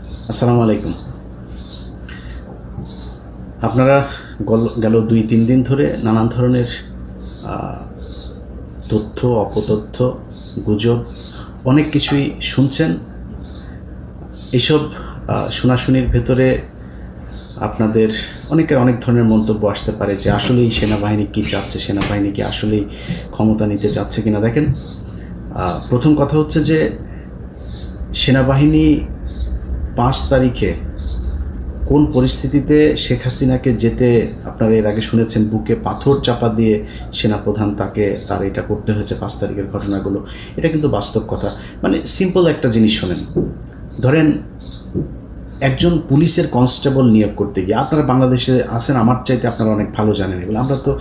আসসালামু আলাইকুম। আপনারা গেল 2-3 দিন ধরে নানান ধরনের তথ্য, অপতথ্য, গুজব অনেক কিছুই শুনছেন। এইসব শোনাশুনির ভেতরে আপনাদের অনেকের অনেক ধরনের মন্তব্য আসতে পারে যে আসলেই সেনাবাহিনী কী চাচ্ছে, সেনাবাহিনী কি আসলেই ক্ষমতা নিতে চাচ্ছে কিনা। দেখেন, প্রথম কথা হচ্ছে যে সেনাবাহিনী 5 তারিখে কোন পরিস্থিতিতে শেখ হাসিনাকে যেতে, আপনারা এর আগে শুনেছেন, বুকে পাথর চাপা দিয়ে সেনাপ্রধান তার এটা করতে হয়েছে 5 তারিখের ঘটনাগুলো। এটা কিন্তু বাস্তব কথা। মানে সিম্পল একটা জিনিস শোনেন, ধরেন একজন পুলিশের কনস্টেবল নিয়োগ করতে গিয়ে, আপনারা বাংলাদেশে আছেন, আমার চাইতে আপনারা অনেক ভালো জানেন এগুলো। আমরা তো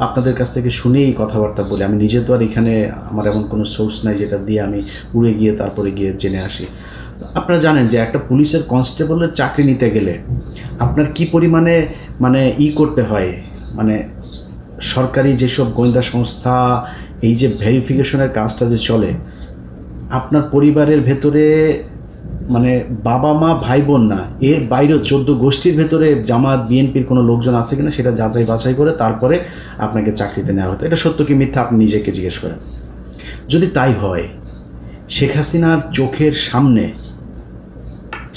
আপনাদের কাছ থেকে শুনেই কথাবার্তা বলি। আমি নিজে তো আর এখানে আমার এমন কোনো সোর্স নাই যেটা দিয়ে আমি উড়ে গিয়ে তারপরে গিয়ে জেনে আসি। আপনারা জানেন যে একটা পুলিশের কনস্টেবলের চাকরি নিতে গেলে আপনার কি পরিমাণে করতে হয়, সরকারি যেসব গোয়েন্দা সংস্থা এই যে ভেরিফিকেশনের কাজটা যে চলে, আপনার পরিবারের ভেতরে বাবা মা ভাই বোন না, এর বাইরেও 14 গোষ্ঠীর ভেতরে জামাত বিএনপির কোনো লোকজন আছে কিনা সেটা যাচাই বাছাই করে তারপরে আপনাকে চাকরিতে নেওয়া হতো। এটা সত্য কি মিথ্যা আপনি নিজেকে জিজ্ঞেস করেন। যদি তাই হয়, শেখ হাসিনার চোখের সামনে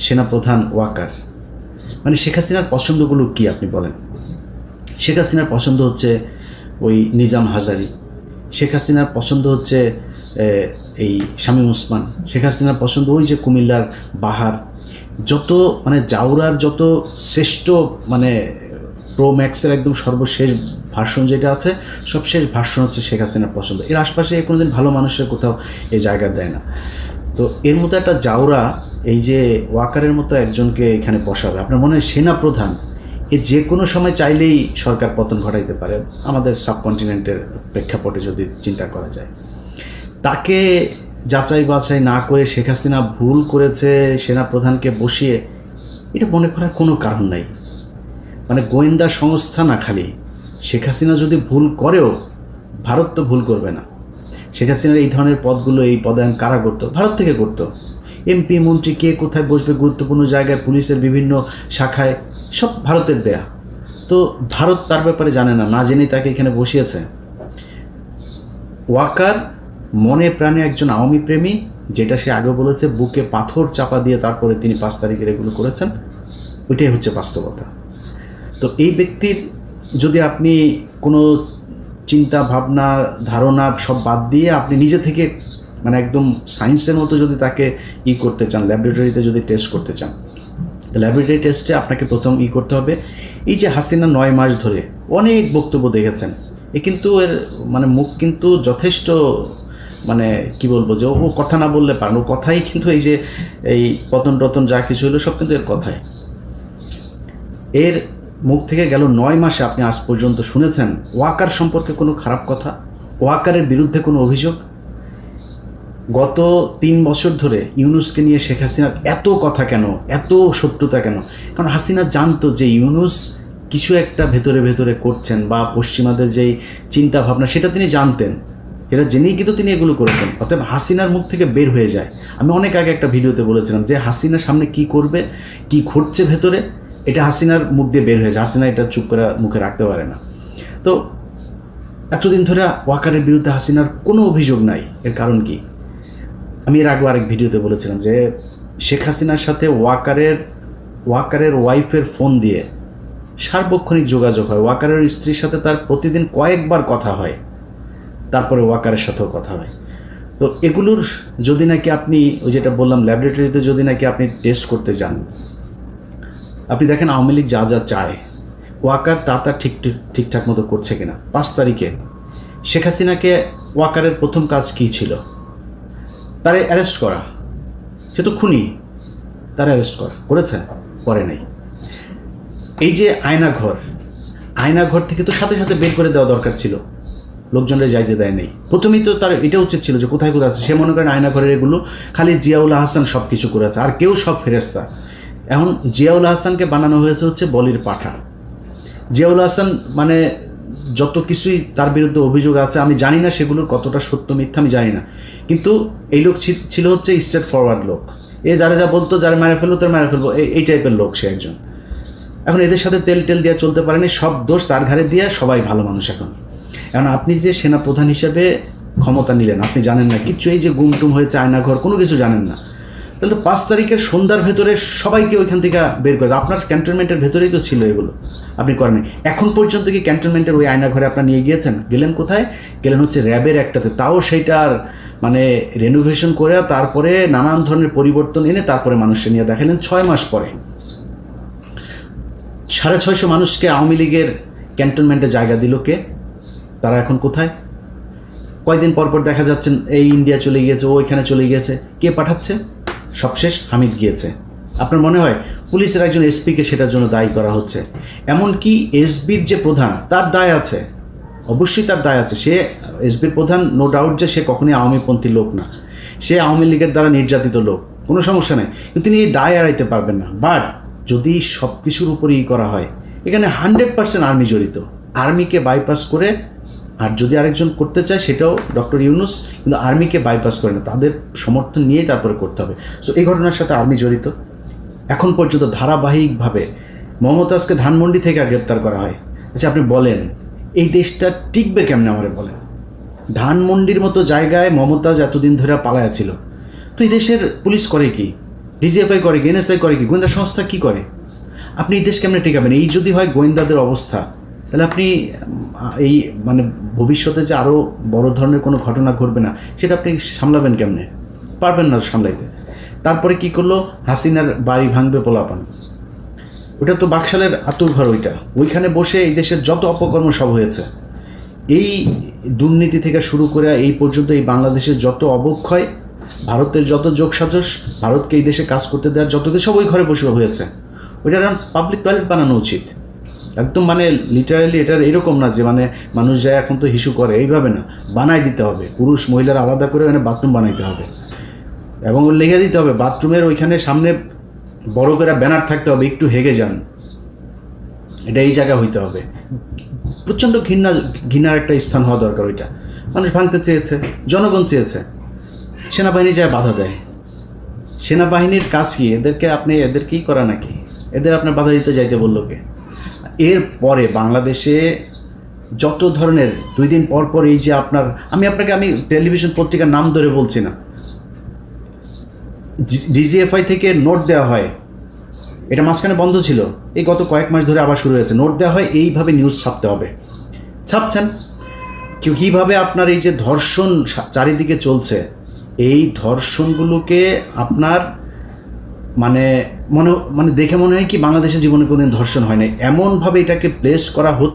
সেনাপ্রধান ওয়াকার, শেখ হাসিনার পছন্দগুলো কি আপনি বলেন? শেখ হাসিনার পছন্দ হচ্ছে ওই নিজাম হাজারি, শেখ হাসিনার পছন্দ হচ্ছে এই শামীম ওসমান, শেখ হাসিনার পছন্দ ওই যে কুমিল্লার বাহার, যত জাউরার যত শ্রেষ্ঠ প্রো ম্যাক্সের একদম সর্বশেষ ভার্সন যেটা আছে, সবশেষ ভার্সন হচ্ছে শেখ হাসিনার পছন্দ। এর আশপাশে কোনোদিন ভালো মানুষের কোথাও এই জায়গা দেয় না। তো এর মতো একটা জাউরা এই যে ওয়াকারের মতো একজনকে এখানে বসাবে, আপনার মনে হয় সেনাপ্রধান এ যে কোনো সময় চাইলেই সরকার পতন ঘটাইতে পারে, আমাদের সাবকন্টিনেন্টের প্রেক্ষাপটে যদি চিন্তা করা যায়। তাকে যাচাই বাছাই না করে শেখ হাসিনা ভুল করেছে সেনাপ্রধানকে বসিয়ে, এটা মনে করার কোনো কারণ নাই। গোয়েন্দা সংস্থা না, খালি শেখ হাসিনা যদি ভুল করেও ভারত তো ভুল করবে না। শেখ হাসিনার এই ধরনের পদগুলো, এই পদায়ন কারা করতো? ভারত থেকে করতো। এমপি মন্ত্রী কে কোথায় বসবে গুরুত্বপূর্ণ জায়গায়, পুলিশের বিভিন্ন শাখায়, সব ভারতের দেয়া। তো ভারত তার ব্যাপারে জানে না, না জেনেই তাকে এখানে বসিয়েছে। ওয়াকার মনে প্রাণে একজন আওয়ামী প্রেমী, যেটা সে আগে বলেছে, বুকে পাথর চাপা দিয়ে তারপরে তিনি 5 তারিখের এগুলো করেছেন। ওইটাই হচ্ছে বাস্তবতা। তো এই ব্যক্তির যদি আপনি কোনো চিন্তা ভাবনা ধারণা সব বাদ দিয়ে আপনি নিজে থেকে একদম সায়েন্সের মতো যদি তাকে করতে চান, ল্যাবরেটরিতে যদি টেস্ট করতে চান, তো ল্যাবরেটরি টেস্টে আপনাকে প্রথম করতে হবে, এই যে হাসিনা 9 মাস ধরে অনেক বক্তব্য দেখেছেন, এ কিন্তু এর মুখ কিন্তু যথেষ্ট কি বলবো, যে ও কথা না বললে পারেন, ও কথাই কিন্তু এই যে এই পতন টতন যা কিছু হলো সব কিন্তু এর কথাই। এর মুখ থেকে গেল 9 মাসে আপনি আজ পর্যন্ত শুনেছেন ওয়াকার সম্পর্কে কোনো খারাপ কথা, ওয়াকারের বিরুদ্ধে কোনো অভিযোগ? গত 3 বছর ধরে ইউনূসকে নিয়ে শেখ হাসিনার এত কথা কেন, এত শত্রুতা কেন? কারণ হাসিনা জানতো যে ইউনূস কিছু একটা ভেতরে ভেতরে করছেন, বা পশ্চিমাদের যেই চিন্তা ভাবনা সেটা তিনি জানতেন, এটা জেনেই কিন্তু তিনি এগুলো করেছেন। অতএব হাসিনার মুখ থেকে বের হয়ে যায়। আমি অনেক আগে একটা ভিডিওতে বলেছিলাম যে হাসিনার সামনে কি করবে, কি ঘটছে ভেতরে, এটা হাসিনার মুখ দিয়ে বের হয়ে যায়। হাসিনা এটা চুপ করে মুখে রাখতে পারে না। তো এতদিন ধরে ওয়াকারের বিরুদ্ধে হাসিনার কোনো অভিযোগ নাই। এর কারণ কি? আমি এর আগে আরেক ভিডিওতে বলেছিলাম যে শেখ হাসিনার সাথে ওয়াকারের ওয়াইফের ফোন দিয়ে সার্বক্ষণিক যোগাযোগ হয়। ওয়াকারের স্ত্রীর সাথে তার প্রতিদিন কয়েকবার কথা হয়, তারপরে ওয়াকারের সাথেও কথা হয়। তো এগুলোর যদি নাকি আপনি ওই যেটা বললাম ল্যাবরেটরিতে যদি নাকি আপনি টেস্ট করতে যান, আপনি দেখেন আওয়ামী লীগ যা যা চায় ওয়াকার তা ঠিকঠাক মতো করছে কিনা। 5 তারিখে শেখ হাসিনাকে ওয়াকারের প্রথম কাজ কী ছিল? তারে অ্যারেস্ট করা। সে তো খুনি, তারা অ্যারেস্ট করেছে? করে নাই। এই যে আয়নাঘর থেকে তো সাথে সাথে বের করে দেওয়া দরকার ছিল, লোকজনরা যাইতে দেয় নেই। প্রথমেই তো তার এটা উচিত ছিল যে কোথায় আছে। সে মনে করেন আয়নাঘরের এগুলো খালি জিয়াউল আহসান সব কিছু করেছে, আর কেউ সব ফেরেস্তা। এখন জিয়াউল আহসানকে বানানো হয়েছে হচ্ছে বলির পাঠা। জিয়াউল আহসান যত কিছুই তার বিরুদ্ধে অভিযোগ আছে, আমি জানি না সেগুলোর কতটা সত্য মিথ্যা আমি জানি না, কিন্তু এই লোক ছিল হচ্ছে স্ট্রেট ফরওয়ার্ড লোক। যারা যা বলতো, যারা মেরে ফেলবো তার মেরে ফেলবো, এই টাইপের লোক সে একজন। এখন এদের সাথে তেল দিয়ে চলতে পারেনি, সব দোষ তার ঘাড়ে দিয়ে সবাই ভালো মানুষ। এখন আপনি যে সেনা প্রধান হিসেবে ক্ষমতা নিলেন, আপনি জানেন না কিচ্ছু, এই যে গুমটুম হয়েছে, আয়নাঘর, কোনো কিছু জানেন না। তাহলে 5 তারিখের সন্ধ্যার ভেতরে সবাইকে ওইখান থেকে বের করে, আপনার ক্যান্টনমেন্টের ভেতরেই তো ছিল এগুলো, আপনি করেন। এখন পর্যন্ত কি ক্যান্টনমেন্টের ওই আয়নাঘরে আপনার নিয়ে গিয়েছেন? গেলেন কোথায়? গেলেন হচ্ছে র্যাবের একটাতে, তাও সেইটার মানে রেনোভেশন করে তারপরে নানান ধরনের পরিবর্তন এনে তারপরে মানুষকে নিয়ে দেখালেন 6 মাস পরে। 650 মানুষকে আওয়ামী লীগের ক্যান্টনমেন্টে জায়গা দিল কে? তারা এখন কোথায়? কয়দিন পরপর দেখা যাচ্ছেন এই ইন্ডিয়া চলে গিয়েছে, ওইখানে চলে গিয়েছে। কে পাঠাচ্ছে? সবশেষ হামিদ গিয়েছে। আপনার মনে হয় পুলিশের একজন এসপিকে সেটার জন্য দায়ী করা হচ্ছে? এমনকি এসবির যে প্রধান, তার দায় আছে, অবশ্যই তার দায় আছে। সে এসবির প্রধান, নো ডাউট যে সে কখনই আওয়ামীপন্থী লোক না, সে আওয়ামী লীগের দ্বারা নির্যাতিত লোক, কোনো সমস্যা নেই, কিন্তু তিনি এই দায় এড়াইতে পারবেন না। বাট যদি সব কিছুর উপরেই করা হয়, এখানে 100% আর্মি জড়িত। আর্মিকে বাইপাস করে, আর যদি আরেকজন করতে চায় সেটাও ডক্টর ইউনূস, কিন্তু আর্মিকে বাইপাস করে না, তাদের সমর্থন নিয়েই তারপরে করতে হবে। সো এই ঘটনার সাথে আর্মি জড়িত। এখন পর্যন্ত ধারাবাহিকভাবে মমতাজকে ধানমন্ডি থেকে গ্রেপ্তার করা হয়। আচ্ছা, আপনি বলেন এই দেশটা টিকবে কেমনে? আমারে বলেন। ধানমন্ডির মতো জায়গায় মমতাজ এতদিন ধরে পালায়া ছিল, তো এই দেশের পুলিশ করে কি? ডিজিএফআই করে কি? এনএসআই করে কি? গোয়েন্দা সংস্থা কি করে? আপনি এই দেশ কেমনে টিকাবেন? এই যদি হয় গোয়েন্দাদের অবস্থা, তাহলে আপনি এই মানে ভবিষ্যতে যে আরও বড় ধরনের কোনো ঘটনা ঘটবে না, সেটা আপনি সামলাবেন কেমনে? পারবেন না সামলাইতে। তারপরে কি করলো? হাসিনার বাড়ি ভাঙবে পোলাপান, ওটা তো বাকশালের আতুর ঘর, ওইখানে বসে এই দেশের যত অপকর্ম সব হয়েছে। এই দুর্নীতি থেকে শুরু করে এই পর্যন্ত এই বাংলাদেশের যত অবক্ষয়, ভারতের যত যোগসাজশ, ভারতকে এই দেশে কাজ করতে দেওয়ার যত কিছু, সব ওই ঘরে বসে হয়েছে। ওইটার পাবলিক টয়লেট বানানো উচিত একদম, মানে লিটারালি। এটার এরকম না যে মানে মানুষ যায় এখন তো হিসু করে, এইভাবে না, বানাই দিতে হবে। পুরুষ মহিলার আলাদা করে ওখানে বাথরুম বানাইতে হবে, এবং লেগে দিতে হবে বাথরুমের ওইখানে সামনে বড় করে ব্যানার থাকতে হবে, একটু হেগে যান, এটা এই জায়গা হইতে হবে। প্রচণ্ড ঘৃণার একটা স্থান হওয়া দরকার। ওইটা মানুষ ভাঙতে চেয়েছে, জনগণ চেয়েছে, সেনাবাহিনী যায় বাধা দেয়। সেনাবাহিনীর কাজ কি? এদেরকেই করা নাকি? এদের আপনার বাধা দিতে যাইতে বললো কে? এরপরে বাংলাদেশে যত ধরনের 2 দিন পর পর এই যে আমি টেলিভিশন পত্রিকার নাম ধরে বলছি না, ডিজিএফআই থেকে নোট দেওয়া হয়, এটা মাঝখানে বন্ধ ছিল, এই গত কয়েক মাস ধরে আবার শুরু হয়েছে। নোট দেওয়া হয়, এইভাবে নিউজ ছাপতে হবে, ছাপছেন। কীভাবে আপনার এই যে ধর্ষণ চারিদিকে চলছে, এই ধর্ষণগুলোকে আপনার মানে দেখে মনে হয় কি বাংলাদেশের জীবনে কোনোদিন ধর্ষণ হয় না, এমনভাবে এটাকে প্লেস করা হচ্ছে।